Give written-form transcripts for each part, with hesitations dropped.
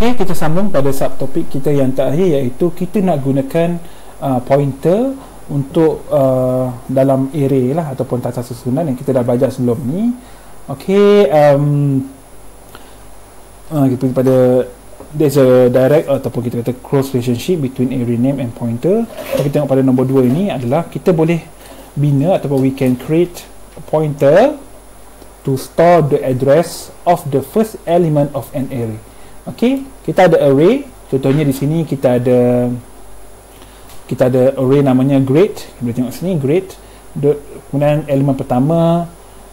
Okay, kita sambung pada subtopik kita yang terakhir, iaitu kita nak gunakan pointer untuk dalam array lah ataupun tata susunan yang kita dah belajar sebelum ni. Okey, kita pergi pada there's a direct ataupun kita kata close relationship between array name and pointer. Kalau kita tengok pada nombor 2 ini adalah kita boleh bina ataupun we can create a pointer to store the address of the first element of an array. Okey, kita ada array. Contohnya di sini kita ada array namanya grade. Kita boleh tengok sini grade. Kemudian elemen pertama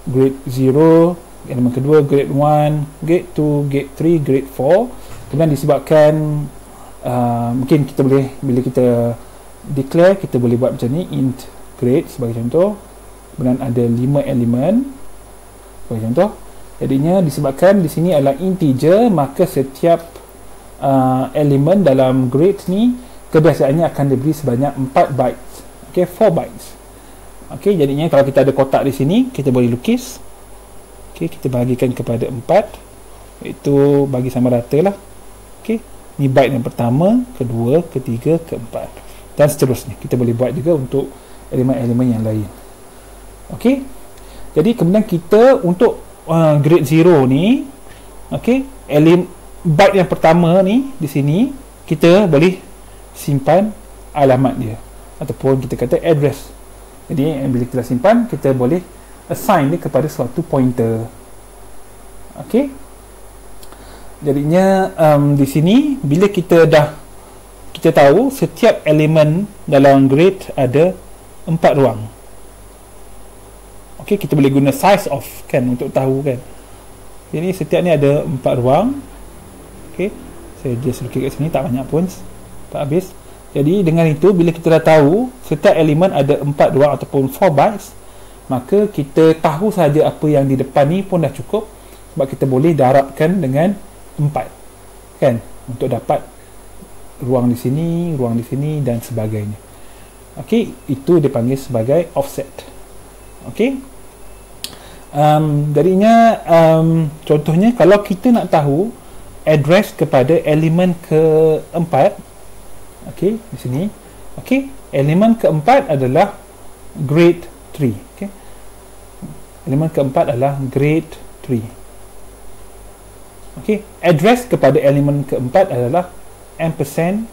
grade 0, elemen kedua grade 1, grade 2, grade 3, grade 4. Kemudian disebabkan mungkin kita boleh, bila kita declare, kita boleh buat macam ni, int grade sebagai contoh. Kemudian ada 5 elemen sebagai contoh. Jadinya disebabkan di sini adalah integer, maka setiap elemen dalam grade ni kebiasaannya akan diberi sebanyak 4 bytes. Okey, 4 bytes. Okey, jadinya kalau kita ada kotak di sini, kita boleh lukis. Okey, kita bahagikan kepada 4, iaitu bagi sama rata lah. Okey, ni byte yang pertama, kedua, ketiga, keempat, dan seterusnya. Kita boleh buat juga untuk elemen-elemen yang lain. Okey, jadi kemudian kita untuk grade 0 ni, okey, byte yang pertama ni di sini kita boleh simpan alamat dia ataupun kita kata address. Jadi bila kita simpan, kita boleh assign dia kepada suatu pointer. Okey, jadinya di sini bila kita tahu setiap elemen dalam grade ada 4 ruang. Okey, kita boleh guna size of kan untuk tahu kan. Jadi setiap ni ada 4 ruang. Okey, saya just lukis kat sini, tak banyak pun, tak habis. Jadi dengan itu, bila kita dah tahu setiap elemen ada 4 ruang ataupun 4 bytes, maka kita tahu saja apa yang di depan ni pun dah cukup, sebab kita boleh darabkan dengan 4 kan, untuk dapat ruang di sini dan sebagainya. Okey, itu dipanggil sebagai offset. Okey, jadinya contohnya kalau kita nak tahu address kepada elemen keempat, okey, di sini, okey, elemen keempat adalah grade 3. Okey, elemen keempat adalah grade 3. Okey, address kepada elemen keempat adalah ampersand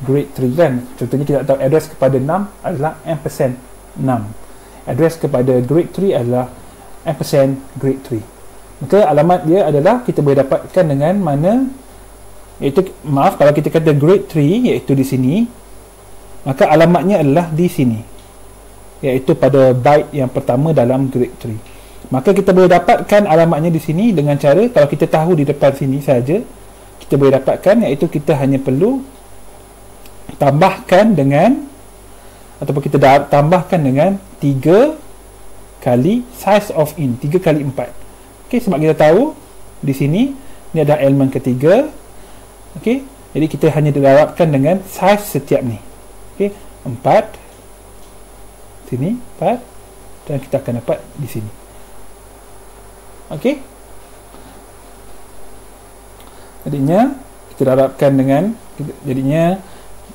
grade 3 kan. Contohnya kita tahu address kepada 6 adalah ampersand 6. Address kepada grade 3 adalah ampersand grade 3. Maka alamat dia adalah kita boleh dapatkan dengan mana, iaitu, maaf, kalau kita kata grade 3 iaitu di sini, maka alamatnya adalah di sini, iaitu pada byte yang pertama dalam grade 3. Maka kita boleh dapatkan alamatnya di sini dengan cara, kalau kita tahu di depan sini saja, kita boleh dapatkan, iaitu kita hanya perlu tambahkan dengan, ataupun kita tambahkan dengan 3 kali size of int, 3 kali 4. Okey, sebab kita tahu di sini ni ada elemen ketiga. Okey, jadi kita hanya darabkan dengan size setiap ni. Okey, 4 sini, 4, dan kita akan dapat di sini. Okey, jadinya kita darabkan dengan,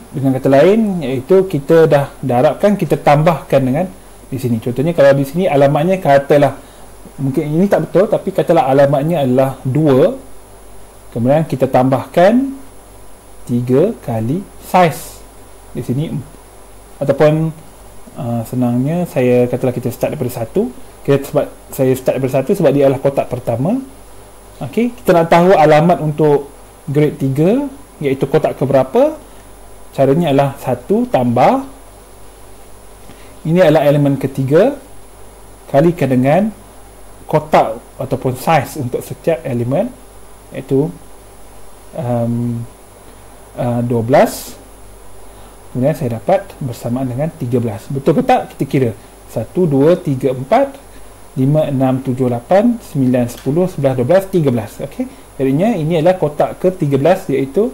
dengan kata lain, iaitu kita dah darabkan, kita tambahkan dengan di sini. Contohnya kalau di sini alamatnya katalah, mungkin ini tak betul, tapi katalah alamatnya adalah 2, kemudian kita tambahkan 3 kali size di sini, ataupun senangnya saya katalah kita start daripada 1. Sebab saya start daripada 1 sebab dia adalah kotak pertama. Okey, kita nak tahu alamat untuk grade 3 iaitu kotak keberapa. Caranya adalah 1 tambah, ini adalah elemen ketiga, kalikan dengan kotak ataupun size untuk setiap elemen, iaitu 12. Kemudian saya dapat bersamaan dengan 13. Betul ke tak? Kita kira 1, 2, 3, 4, 5, 6, 7, 8, 9, 10, 11, 12, 13. Okey, jadinya ini adalah kotak ke-13, iaitu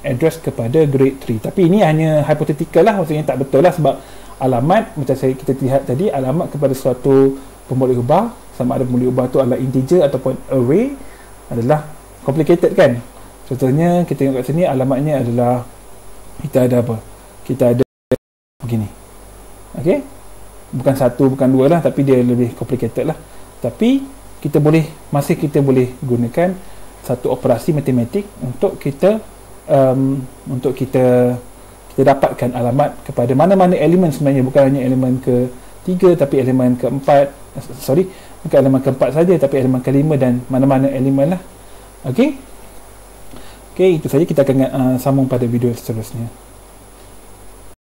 address kepada grade 3. Tapi ini hanya hypothetical lah, maksudnya tak betul lah, sebab alamat macam kita lihat tadi, alamat kepada suatu pemboleh ubah, sama ada pemboleh ubah tu adalah integer ataupun array, adalah complicated kan. Contohnya kita tengok kat sini, alamatnya adalah kita ada apa? Kita ada begini. Okey, bukan satu, bukan dua lah, tapi dia lebih complicated lah. Tapi kita boleh, masih kita boleh gunakan satu operasi matematik untuk kita dapatkan alamat kepada mana-mana elemen sebenarnya, bukan hanya elemen ke-3 tapi elemen ke-4, bukan elemen ke-4 saja tapi elemen ke-5 dan mana-mana elemen lah. Okey, itu saja, kita akan sambung pada video seterusnya.